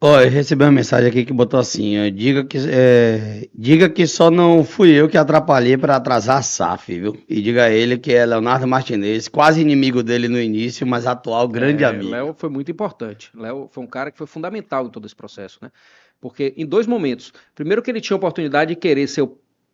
Ó, eu recebi uma mensagem aqui que botou assim, ó, diga que só não fui eu que atrapalhei para atrasar a SAF, viu? E diga a ele que é Leonardo Martinez, quase inimigo dele no início, mas atual grande amigo. Léo foi muito importante. Léo foi um cara que foi fundamental em todo esse processo, né? Porque em dois momentos. Primeiro que ele tinha a oportunidade de querer ser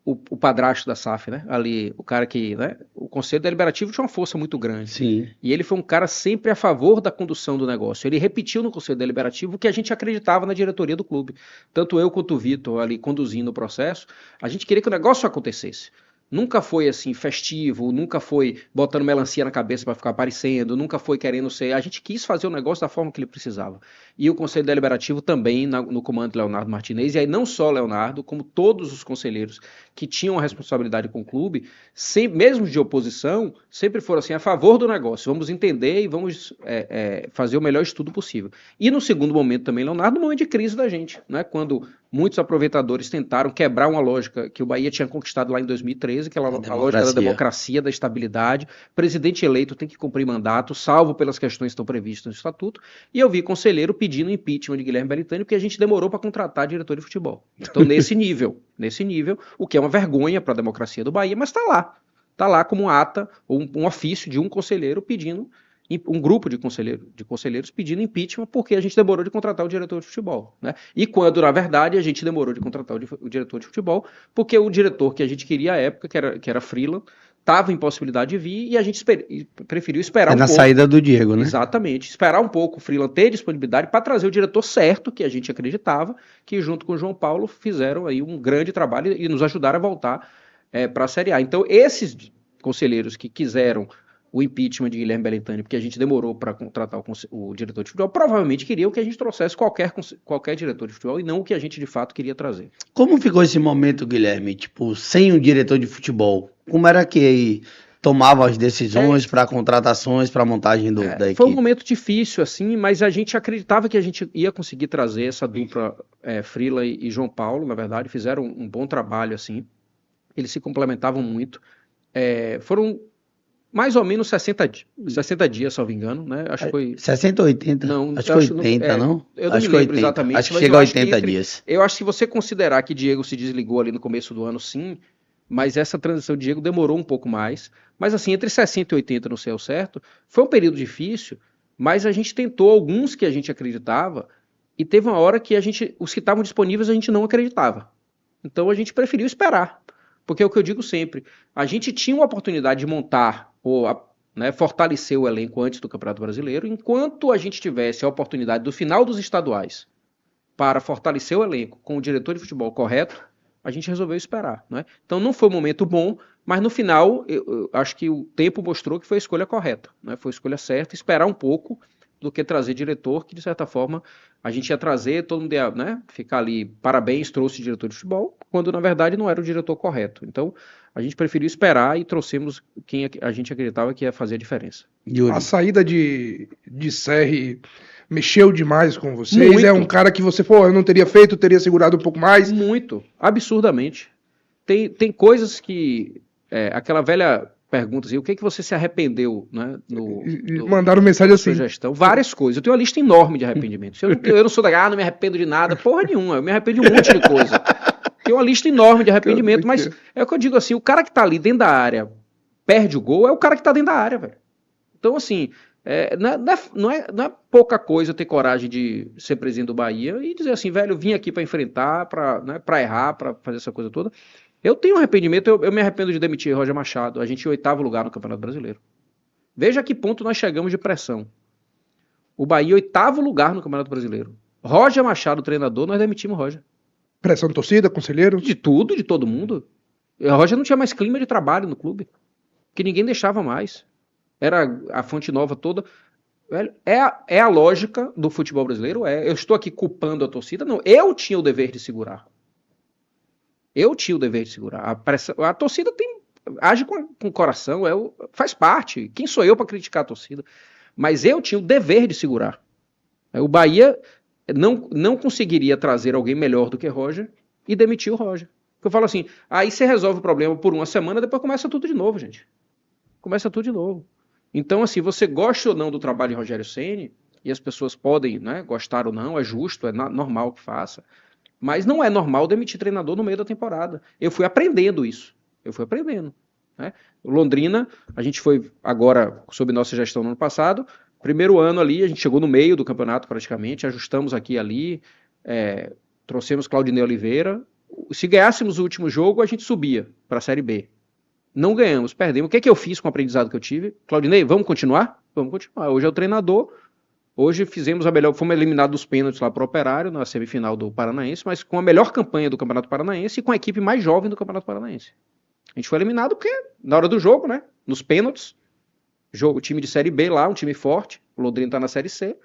o padrasto da SAF, né? Ali, o cara que, né? O Conselho Deliberativo tinha uma força muito grande. Sim. E ele foi um cara sempre a favor da condução do negócio. Ele repetiu no Conselho Deliberativo o que a gente acreditava na diretoria do clube. Tanto eu quanto o Vitor ali conduzindo o processo, a gente queria que o negócio acontecesse. Nunca foi assim festivo, nunca foi botando melancia na cabeça para ficar aparecendo, nunca foi querendo ser. A gente quis fazer o negócio da forma que ele precisava. E o Conselho Deliberativo também no comando de Leonardo Martinez, e aí não só Leonardo, como todos os conselheiros que tinham a responsabilidade com o clube, mesmo de oposição, sempre foram assim a favor do negócio. Vamos entender e vamos fazer o melhor estudo possível. E no segundo momento também, Leonardo, no momento de crise da gente, né? Quando muitos aproveitadores tentaram quebrar uma lógica que o Bahia tinha conquistado lá em 2013, que era a lógica da democracia, da estabilidade. Presidente eleito tem que cumprir mandato, salvo pelas questões que estão previstas no estatuto. E eu vi conselheiro pedindo impeachment de Guilherme Belintani porque a gente demorou para contratar diretor de futebol. Então, nesse nível, o que é uma vergonha para a democracia do Bahia, mas está lá. Está lá como ata, ou um ofício de um conselheiro pedindo, um grupo de conselheiros pedindo impeachment porque a gente demorou de contratar o diretor de futebol, né? E quando, na verdade, a gente demorou de contratar o diretor de futebol porque o diretor que a gente queria à época, que era Freeland, estava em possibilidade de vir e a gente preferiu esperar um pouco. Na saída do Diego, né? Exatamente. Esperar um pouco o Freeland ter disponibilidade para trazer o diretor certo, que a gente acreditava, que junto com o João Paulo fizeram aí um grande trabalho e nos ajudaram a voltar para a Série A. Então, esses conselheiros que quiseram o impeachment de Guilherme Belintani, porque a gente demorou para contratar o diretor de futebol, provavelmente queriam que a gente trouxesse qualquer diretor de futebol e não o que a gente de fato queria trazer. Como ficou esse momento, Guilherme? Tipo, sem o diretor de futebol? Como era que tomava as decisões para contratações, para montagem da equipe? Foi um momento difícil, assim, mas a gente acreditava que a gente ia conseguir trazer essa dupla Freeland e João Paulo, na verdade, fizeram um bom trabalho, assim, eles se complementavam muito. Foram mais ou menos 60 dias, se não me engano, né? Acho que foi 60 ou 80? Não, acho que 80, não? Eu não me lembro exatamente. Acho que chega a 80 dias. Eu acho que se você considerar que Diego se desligou ali no começo do ano, sim, mas essa transição de Diego demorou um pouco mais. Mas assim, entre 60 e 80, não sei ao certo, foi um período difícil, mas a gente tentou alguns que a gente acreditava e teve uma hora que os que estavam disponíveis a gente não acreditava. Então a gente preferiu esperar. Porque é o que eu digo sempre, a gente tinha uma oportunidade de montar ou fortalecer o elenco antes do Campeonato Brasileiro, enquanto a gente tivesse a oportunidade do final dos estaduais para fortalecer o elenco com o diretor de futebol correto, a gente resolveu esperar. Né? Então não foi um momento bom, mas no final eu acho que o tempo mostrou que foi a escolha correta, né? Foi a escolha certa, esperar um pouco do que trazer diretor, que de certa forma a gente ia trazer, todo mundo ia ficar ali, parabéns, trouxe diretor de futebol, quando na verdade não era o diretor correto. Então a gente preferiu esperar e trouxemos quem a gente acreditava que ia fazer a diferença. Yuri. A saída de Serri mexeu demais com vocês? Muito. É um cara que você, eu não teria feito, teria segurado um pouco mais? Muito, absurdamente. Tem coisas que, aquela velha pergunta assim, o que você se arrependeu, né? Mandaram mensagem assim. Sugestão. Várias coisas. Eu tenho uma lista enorme de arrependimentos. Eu não sou não me arrependo de nada, porra nenhuma. Eu me arrependo de um monte de coisa. Tenho uma lista enorme de arrependimento, mas é o que eu digo assim, o cara que tá ali dentro da área, perde o gol, é o cara que tá dentro da área, velho. Então, assim, não é pouca coisa ter coragem de ser presidente do Bahia e dizer assim, velho, eu vim aqui para enfrentar, para errar, para fazer essa coisa toda. Eu tenho um arrependimento, eu me arrependo de demitir Roger Machado. A gente em 8º lugar no Campeonato Brasileiro. Veja a que ponto nós chegamos de pressão. O Bahia, 8º lugar no Campeonato Brasileiro. Roger Machado, treinador, nós demitimos o Roger. Pressão de torcida, conselheiro? De tudo, de todo mundo. O Roger não tinha mais clima de trabalho no clube. Que ninguém deixava mais. Era a fonte nova toda. Velho, é a lógica do futebol brasileiro. Eu estou aqui culpando a torcida. Não, eu tinha o dever de segurar. Eu tinha o dever de segurar. A torcida age com o coração, faz parte. Quem sou eu para criticar a torcida? Mas eu tinha o dever de segurar. O Bahia não conseguiria trazer alguém melhor do que Roger e demitir o Roger. Eu falo assim, aí você resolve o problema por uma semana, depois começa tudo de novo, gente. Começa tudo de novo. Então, assim, você gosta ou não do trabalho de Rogério Ceni, e as pessoas podem, né, gostar ou não, é justo, é normal que faça. Mas não é normal demitir treinador no meio da temporada. Eu fui aprendendo isso. Né? Londrina, a gente foi agora, sob nossa gestão no ano passado, primeiro ano ali, a gente chegou no meio do campeonato praticamente, ajustamos aqui e ali, trouxemos Claudinei Oliveira. Se ganhássemos o último jogo, a gente subia para a Série B. Não ganhamos, perdemos. O que é que eu fiz com o aprendizado que eu tive? Claudinei, vamos continuar? Vamos continuar. Hoje é o treinador. Hoje fizemos fomos eliminados dos pênaltis lá para o Operário, na semifinal do Paranaense, mas com a melhor campanha do Campeonato Paranaense e com a equipe mais jovem do Campeonato Paranaense. A gente foi eliminado porque, na hora do jogo, né, nos pênaltis, time de Série B lá, um time forte, o Londrina está na Série C,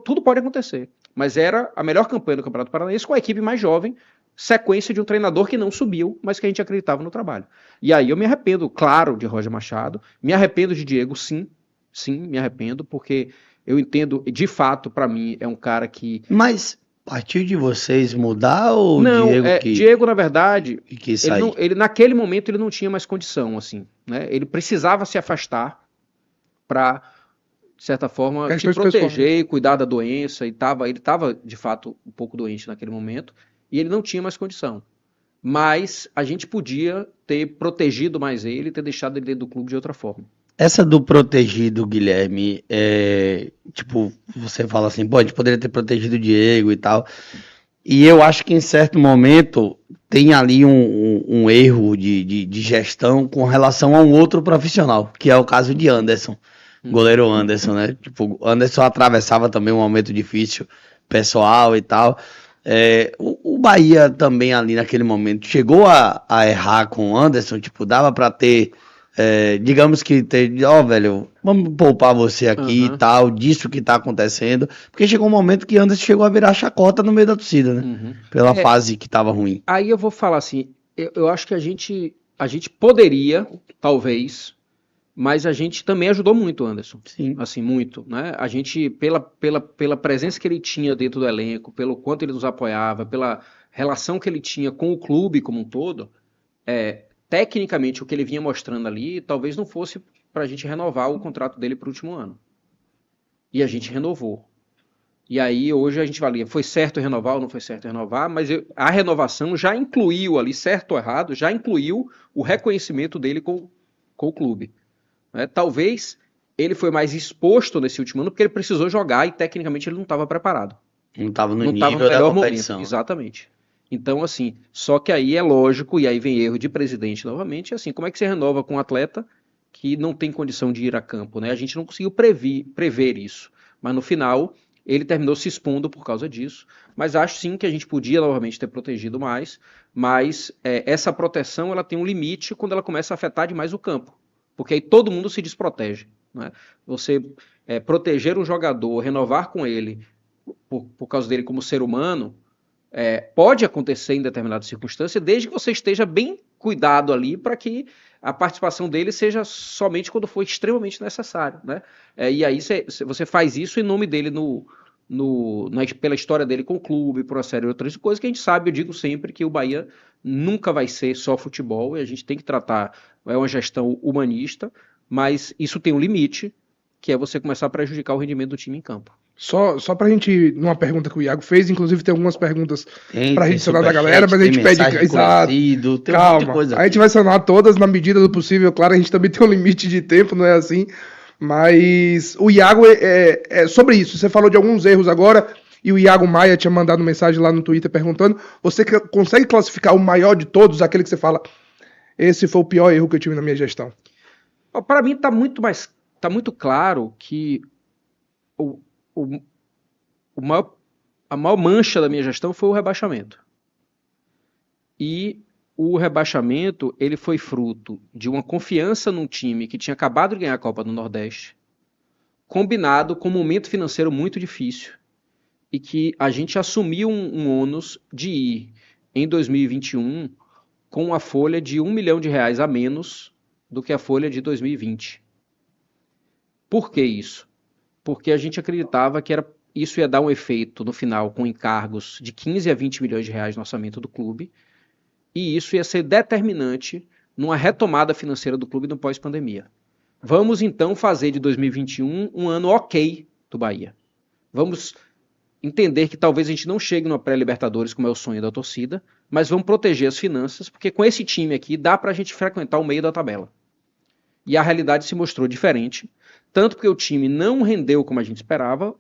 tudo pode acontecer. Mas era a melhor campanha do Campeonato Paranaense com a equipe mais jovem, sequência de um treinador que não subiu, mas que a gente acreditava no trabalho. E aí eu me arrependo, claro, de Roger Machado, me arrependo de Diego, sim, me arrependo, porque eu entendo, de fato, para mim, é um cara que... Mas partiu de vocês mudar ou não, Diego Diego, na verdade, quis sair? ele naquele momento ele não tinha mais condição, assim, né? Ele precisava se afastar para, de certa forma, se proteger e cuidar da doença, e ele estava, de fato, um pouco doente naquele momento, e ele não tinha mais condição. Mas a gente podia ter protegido mais ele, ter deixado ele dentro do clube de outra forma. Essa do protegido, Guilherme, tipo, você fala assim, pô, a gente poderia ter protegido o Diego e tal. E eu acho que em certo momento tem ali um erro de gestão com relação a um outro profissional, que é o caso de Anderson, goleiro Anderson, né? Tipo, Anderson atravessava também um momento difícil, pessoal e tal. O Bahia também ali naquele momento chegou a errar com o Anderson, tipo, dava pra ter... digamos que velho, vamos poupar você aqui e tal, disso que tá acontecendo, porque chegou um momento que Anderson chegou a virar chacota no meio da torcida, né? Pela fase que tava ruim. Aí eu vou falar assim, eu acho que a gente poderia, talvez, mas a gente também ajudou muito o Anderson. Sim. Assim, muito, né? A gente, pela presença que ele tinha dentro do elenco, pelo quanto ele nos apoiava, pela relação que ele tinha com o clube como um todo, tecnicamente, o que ele vinha mostrando ali, talvez não fosse para a gente renovar o contrato dele para o último ano. E a gente renovou. E aí, hoje a gente valia, foi certo renovar ou não foi certo renovar, mas a renovação já incluiu ali, certo ou errado, já incluiu o reconhecimento dele com o clube. Talvez ele foi mais exposto nesse último ano porque ele precisou jogar e tecnicamente ele não estava preparado. Não estava no nível da competição. Exatamente. Então, assim, só que aí é lógico, e aí vem erro de presidente novamente, assim, como é que você renova com um atleta que não tem condição de ir a campo, né? A gente não conseguiu prever isso, mas no final ele terminou se expondo por causa disso, mas acho sim que a gente podia novamente ter protegido mais, mas essa proteção ela tem um limite quando ela começa a afetar demais o campo, porque aí todo mundo se desprotege, né? Você proteger um jogador, renovar com ele por causa dele como ser humano, pode acontecer em determinada circunstância, desde que você esteja bem cuidado ali para que a participação dele seja somente quando for extremamente necessário, né? E aí você faz isso em nome dele pela história dele com o clube, por uma série de outras coisas que a gente sabe. Eu digo sempre que o Bahia nunca vai ser só futebol e a gente tem que tratar, uma gestão humanista, mas isso tem um limite, que é você começar a prejudicar o rendimento do time em campo. Só pra gente, numa pergunta que o Iago fez, inclusive tem algumas perguntas pra gente sanar da galera, mas a gente pede... Exato, calma, a gente vai sanar todas na medida do possível, claro, a gente também tem um limite de tempo, não é assim, mas o Iago, sobre isso, você falou de alguns erros agora, e o Iago Maia tinha mandado mensagem lá no Twitter perguntando, você consegue classificar o maior de todos, aquele que você fala, esse foi o pior erro que eu tive na minha gestão? Para mim tá muito claro que a maior mancha da minha gestão foi o rebaixamento. E o rebaixamento ele foi fruto de uma confiança num time que tinha acabado de ganhar a Copa do Nordeste, combinado com um momento financeiro muito difícil, e que a gente assumiu um ônus de ir em 2021 com uma folha de R$1 milhão a menos do que a folha de 2020. Por que isso? Porque a gente acreditava que isso ia dar um efeito no final com encargos de 15 a 20 milhões de reais no orçamento do clube, e isso ia ser determinante numa retomada financeira do clube no pós-pandemia. Vamos então fazer de 2021 um ano ok do Bahia. vamos entender que talvez a gente não chegue no pré-Libertadores, como é o sonho da torcida, mas vamos proteger as finanças, porque com esse time aqui dá pra gente frequentar o meio da tabela. E a realidade se mostrou diferente, tanto porque o time não rendeu como a gente esperava,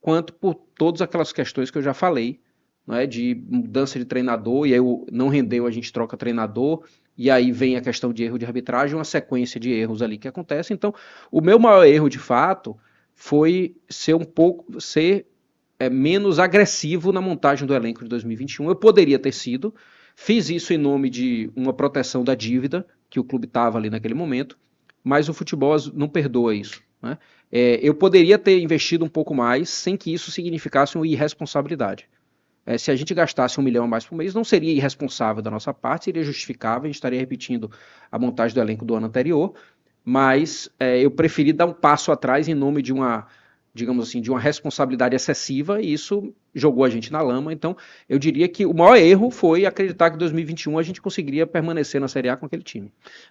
quanto por todas aquelas questões que eu já falei, né, de mudança de treinador, e aí não rendeu, a gente troca treinador, e aí vem a questão de erro de arbitragem, uma sequência de erros ali que acontece. Então, o meu maior erro, de fato, foi ser menos agressivo na montagem do elenco de 2021. Eu poderia ter sido, fiz isso em nome de uma proteção da dívida, que o clube estava ali naquele momento, mas o futebol não perdoa isso, né? Eu poderia ter investido um pouco mais sem que isso significasse uma irresponsabilidade. Se a gente gastasse 1 milhão a mais por mês, não seria irresponsável da nossa parte, seria justificável, a gente estaria repetindo a montagem do elenco do ano anterior, mas eu preferi dar um passo atrás em nome de uma, digamos assim, de uma responsabilidade excessiva, e isso jogou a gente na lama. Então, eu diria que o maior erro foi acreditar que em 2021 a gente conseguiria permanecer na Série A com aquele time.